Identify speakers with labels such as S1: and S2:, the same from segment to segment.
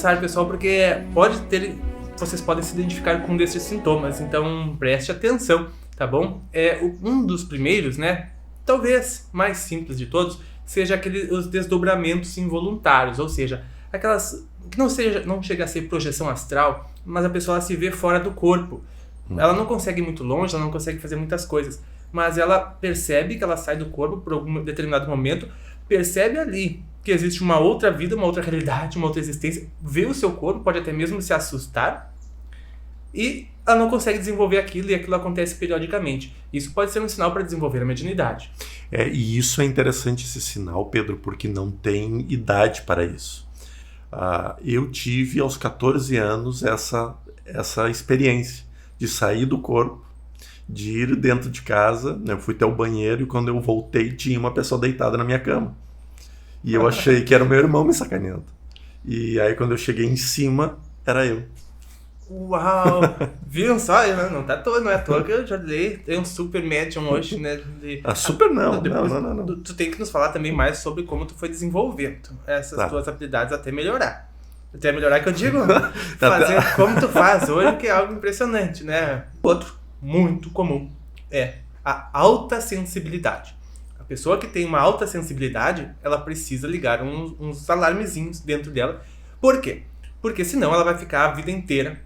S1: necessário, pessoal, porque vocês podem se identificar com um desses sintomas, então preste atenção, tá bom? Um dos primeiros, né, talvez mais simples de todos, seja os desdobramentos involuntários, ou seja, aquelas que não chega a ser projeção astral, mas a pessoa se vê fora do corpo. Ela não consegue ir muito longe, ela não consegue fazer muitas coisas, mas ela percebe que ela sai do corpo por algum determinado momento, percebe ali que existe uma outra vida, uma outra realidade, uma outra existência, vê o seu corpo, pode até mesmo se assustar, e ela não consegue desenvolver aquilo, e aquilo acontece periodicamente. Isso pode ser um sinal para desenvolver a mediunidade.
S2: E isso é interessante, esse sinal, Pedro, porque não tem idade para isso. Eu tive aos 14 anos essa experiência de sair do corpo, de ir dentro de casa, né? Eu fui até o banheiro e quando eu voltei tinha uma pessoa deitada na minha cama. E eu achei que era o meu irmão me sacaneando. E aí quando eu cheguei em cima, era eu.
S1: Uau! Viram só? Não é à toa que eu já tem um super médium hoje, né?
S2: Super não.
S1: Tu tem que nos falar também mais sobre como tu foi desenvolvendo essas tuas habilidades até melhorar. Até melhorar que eu digo, fazer como tu faz hoje, que é algo impressionante, né? Outro muito comum é a alta sensibilidade. A pessoa que tem uma alta sensibilidade, ela precisa ligar uns alarmezinhos dentro dela. Por quê? Porque senão ela vai ficar a vida inteira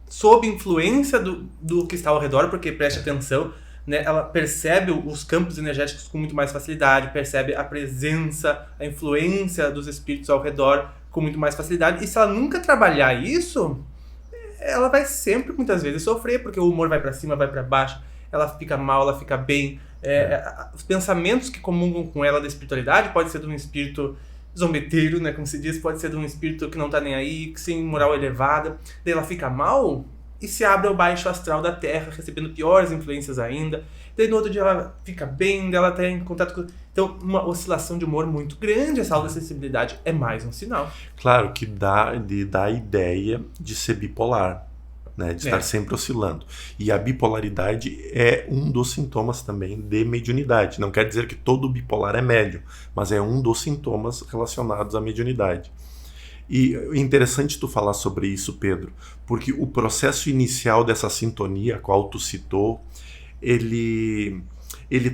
S1: sob influência do que está ao redor, porque preste atenção, né, ela percebe os campos energéticos com muito mais facilidade, percebe a presença, a influência dos espíritos ao redor com muito mais facilidade, e se ela nunca trabalhar isso, ela vai sempre, muitas vezes, sofrer, porque o humor vai para cima, vai para baixo, ela fica mal, ela fica bem, os pensamentos que comungam com ela da espiritualidade pode ser de um espírito zombeteiro, né, como se diz, pode ser de um espírito que não tá nem aí, que sem moral elevada, daí ela fica mal e se abre ao baixo astral da Terra, recebendo piores influências ainda, daí no outro dia ela fica bem, daí ela tá em contato com... Então, uma oscilação de humor muito grande, essa autoacessibilidade é mais um sinal.
S2: Claro que dá a ideia de ser bipolar, né, de estar sempre oscilando. E a bipolaridade é um dos sintomas também de mediunidade. Não quer dizer que todo bipolar é médium, mas é um dos sintomas relacionados à mediunidade. E é interessante tu falar sobre isso, Pedro, porque o processo inicial dessa sintonia, a qual tu citou, ele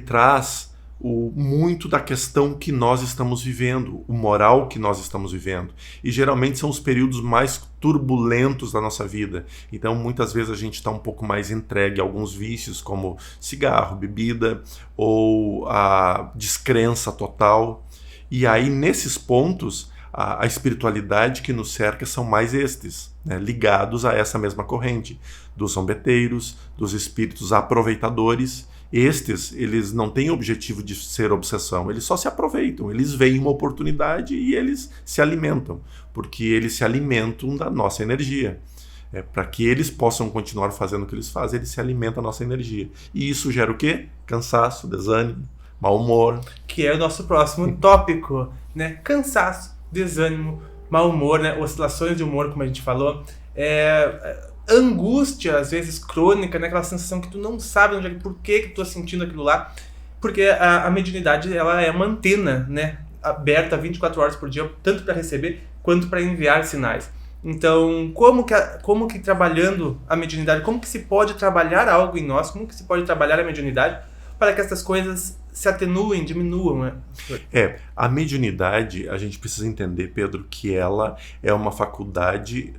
S2: traz muito da questão que nós estamos vivendo, o moral que nós estamos vivendo. E geralmente são os períodos mais turbulentos da nossa vida. Então muitas vezes a gente está um pouco mais entregue a alguns vícios, como cigarro, bebida, ou a descrença total. E aí nesses pontos, a espiritualidade que nos cerca são mais estes, né, ligados a essa mesma corrente, dos zombeteiros, dos espíritos aproveitadores. Estes, eles não têm objetivo de ser obsessão, eles só se aproveitam, eles veem uma oportunidade e eles se alimentam, porque eles se alimentam da nossa energia. Para que eles possam continuar fazendo o que eles fazem, eles se alimentam da nossa energia. E isso gera o quê? Cansaço, desânimo, mau humor.
S1: Que é o nosso próximo tópico, né? Cansaço, desânimo, mau humor, né? Oscilações de humor, como a gente falou. Angústia, às vezes crônica, né? Aquela sensação que tu não sabe por que tu tá sentindo aquilo lá, porque a mediunidade, ela é uma antena, né? Aberta 24 horas por dia, tanto para receber quanto para enviar sinais. Então, como que trabalhando a mediunidade, como que se pode trabalhar algo em nós, como que se pode trabalhar a mediunidade para que essas coisas se atenuem, diminuam, né?
S2: A mediunidade, a gente precisa entender, Pedro, que ela é uma faculdade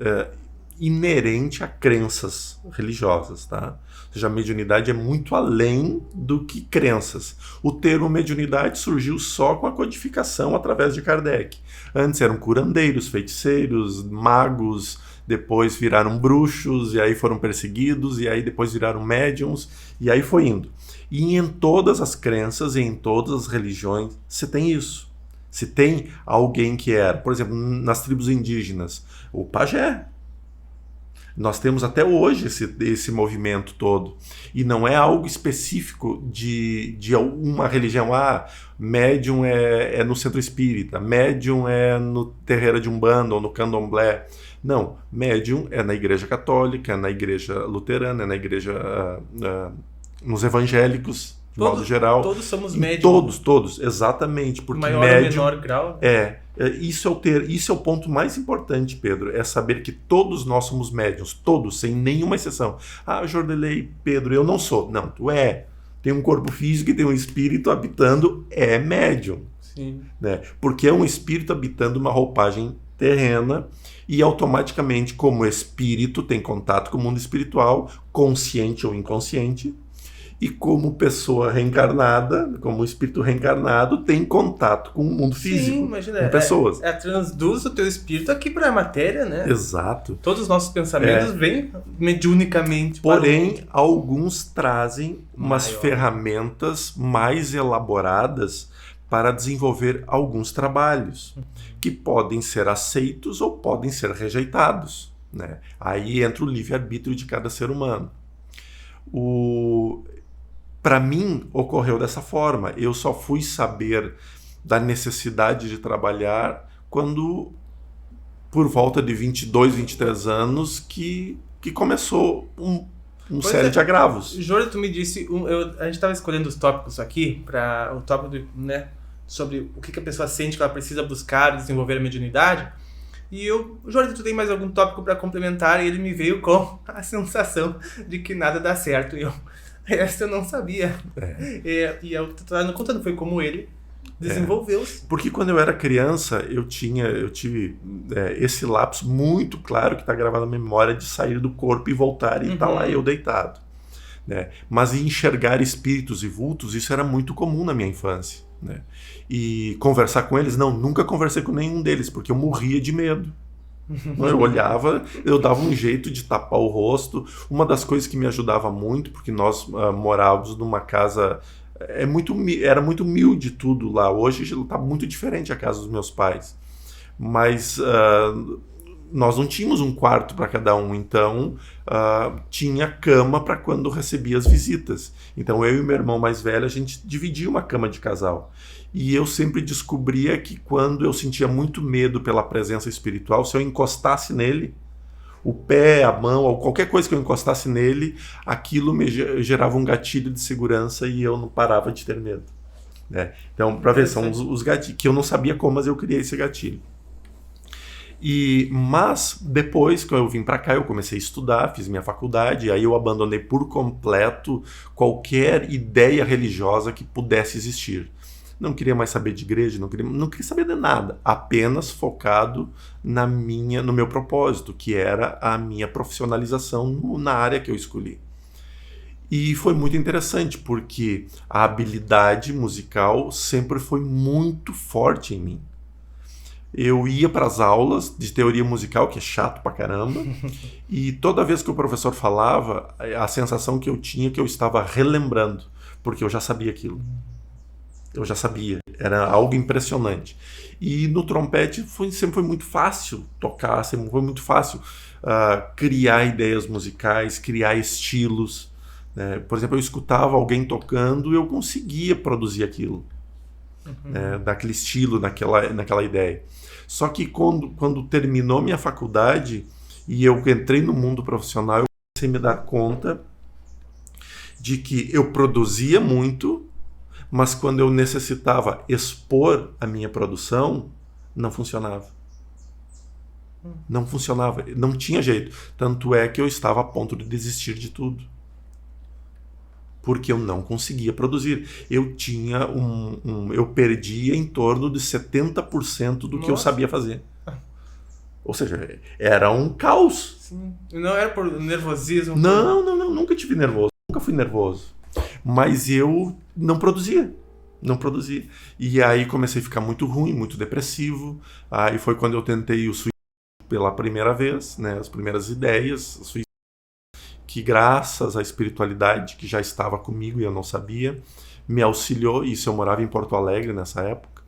S2: inerente a crenças religiosas, tá? Ou seja, a mediunidade é muito além do que crenças. O termo mediunidade surgiu só com a codificação através de Kardec. Antes eram curandeiros, feiticeiros, magos, depois viraram bruxos, e aí foram perseguidos, e aí depois viraram médiums, e aí foi indo. E em todas as crenças e em todas as religiões, você tem isso. Se tem alguém que era, por exemplo, nas tribos indígenas, o pajé. Nós temos até hoje esse movimento todo. E não é algo específico de uma religião. Médium é no centro espírita, médium é no terreiro de Umbanda ou no candomblé. Não, médium é na igreja católica, é na igreja luterana, é na igreja... nos evangélicos, de modo geral.
S1: Todos somos médiums.
S2: Todos, exatamente. Porque
S1: maior
S2: médium,
S1: ou menor grau.
S2: Isso é o ponto mais importante, Pedro, é saber que todos nós somos médiums, todos, sem nenhuma exceção. Jordelei, Pedro, eu não sou. Não, tu é. Tem um corpo físico e tem um espírito habitando, é médium.
S1: Sim.
S2: Né? Porque é um espírito habitando uma roupagem terrena e automaticamente, como espírito, tem contato com o mundo espiritual, consciente ou inconsciente, e como pessoa reencarnada, como espírito reencarnado, tem contato com o mundo físico,
S1: sim, imagina,
S2: com pessoas.
S1: Traduz o teu espírito aqui para a matéria, né?
S2: Exato.
S1: Todos os nossos pensamentos vêm mediunicamente.
S2: Porém, alguns trazem umas ferramentas mais elaboradas para desenvolver alguns trabalhos, que podem ser aceitos ou podem ser rejeitados. Né? Aí entra o livre-arbítrio de cada ser humano. Para mim, ocorreu dessa forma. Eu só fui saber da necessidade de trabalhar quando, por volta de 22, 23 anos, que começou uma série de agravos.
S1: Júlio, tu me disse, a gente estava escolhendo os tópicos aqui, para o tópico sobre o que a pessoa sente que ela precisa buscar, desenvolver a mediunidade. E Júlio, tu tem mais algum tópico para complementar? E ele me veio com a sensação de que nada dá certo. Essa eu não sabia. E eu tô contando, foi como ele desenvolveu-se.
S2: Porque quando eu era criança, eu tive esse lapso muito claro que está gravado na memória de sair do corpo e voltar e tá lá eu deitado. Né? Mas enxergar espíritos e vultos, isso era muito comum na minha infância. Né? E conversar com eles, nunca conversei com nenhum deles, porque eu morria de medo. Eu olhava, eu dava um jeito de tapar o rosto. Uma das coisas que me ajudava muito, porque nós morávamos numa casa, era muito humilde tudo lá. Hoje está muito diferente a casa dos meus pais. Mas nós não tínhamos um quarto para cada um, então tinha cama para quando recebia as visitas. Então eu e meu irmão mais velho, a gente dividia uma cama de casal. E eu sempre descobria que quando eu sentia muito medo pela presença espiritual, se eu encostasse nele, o pé, a mão, ou qualquer coisa que eu encostasse nele, aquilo me gerava um gatilho de segurança e eu não parava de ter medo. Né? Então, para ver, são os gatilhos, que eu não sabia como, mas eu criei esse gatilho. Mas depois que eu vim para cá, eu comecei a estudar, fiz minha faculdade, aí eu abandonei por completo qualquer ideia religiosa que pudesse existir. Não queria mais saber de igreja, não queria saber de nada, apenas focado no meu propósito, que era a minha profissionalização na área que eu escolhi. E foi muito interessante, porque a habilidade musical sempre foi muito forte em mim. Eu ia para as aulas de teoria musical, que é chato pra caramba, e toda vez que o professor falava, a sensação que eu tinha é que eu estava relembrando, porque eu já sabia aquilo. Eu já sabia, era algo impressionante. E no trompete sempre foi muito fácil tocar, sempre foi muito fácil criar ideias musicais, criar estilos. Né? Por exemplo, eu escutava alguém tocando e eu conseguia produzir aquilo, né? Daquele estilo, naquela ideia. Só que quando terminou minha faculdade e eu entrei no mundo profissional, eu comecei a me dar conta de que eu produzia muito, mas quando eu necessitava expor a minha produção, não funcionava. Não funcionava, não tinha jeito. Tanto é que eu estava a ponto de desistir de tudo. Porque eu não conseguia produzir. Eu tinha eu perdia em torno de 70% do que eu sabia fazer. Ou seja, era um caos.
S1: Sim. Não era por nervosismo?
S2: Não, nunca tive nervoso. Nunca fui nervoso. Mas eu não produzia. E aí comecei a ficar muito ruim, muito depressivo. Aí foi quando eu tentei o suicídio pela primeira vez, né? As primeiras ideias, que graças à espiritualidade que já estava comigo e eu não sabia, me auxiliou. Isso, eu morava em Porto Alegre nessa época.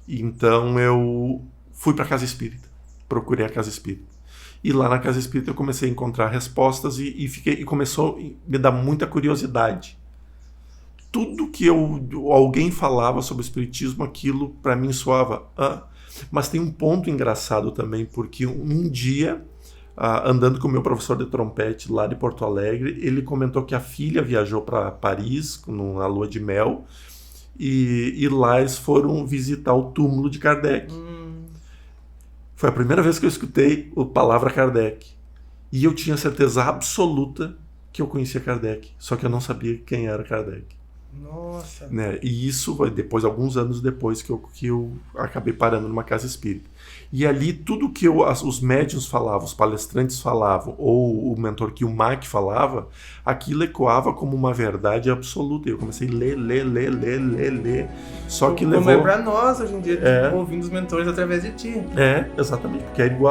S2: Então eu fui para a Casa Espírita, procurei a Casa Espírita. E lá na Casa Espírita eu comecei a encontrar respostas e começou a me dar muita curiosidade. Tudo que alguém falava sobre o espiritismo, aquilo para mim soava. Mas tem um ponto engraçado também, porque um dia andando com o meu professor de trompete lá de Porto Alegre, ele comentou que a filha viajou para Paris na lua de mel e lá eles foram visitar o túmulo de Kardec. Foi a primeira vez que eu escutei a palavra Kardec. E eu tinha certeza absoluta que eu conhecia Kardec, só que eu não sabia quem era Kardec.
S1: Nossa!
S2: Né? E isso foi depois, alguns anos depois, que eu acabei parando numa casa espírita. E ali, tudo que os médiuns falavam, os palestrantes falavam, ou o mentor Kilmac falava, aquilo ecoava como uma verdade absoluta. E eu comecei a ler. Só que
S1: como
S2: levou...
S1: é pra nós hoje em dia, ouvindo os mentores através de ti.
S2: Exatamente, porque é igual.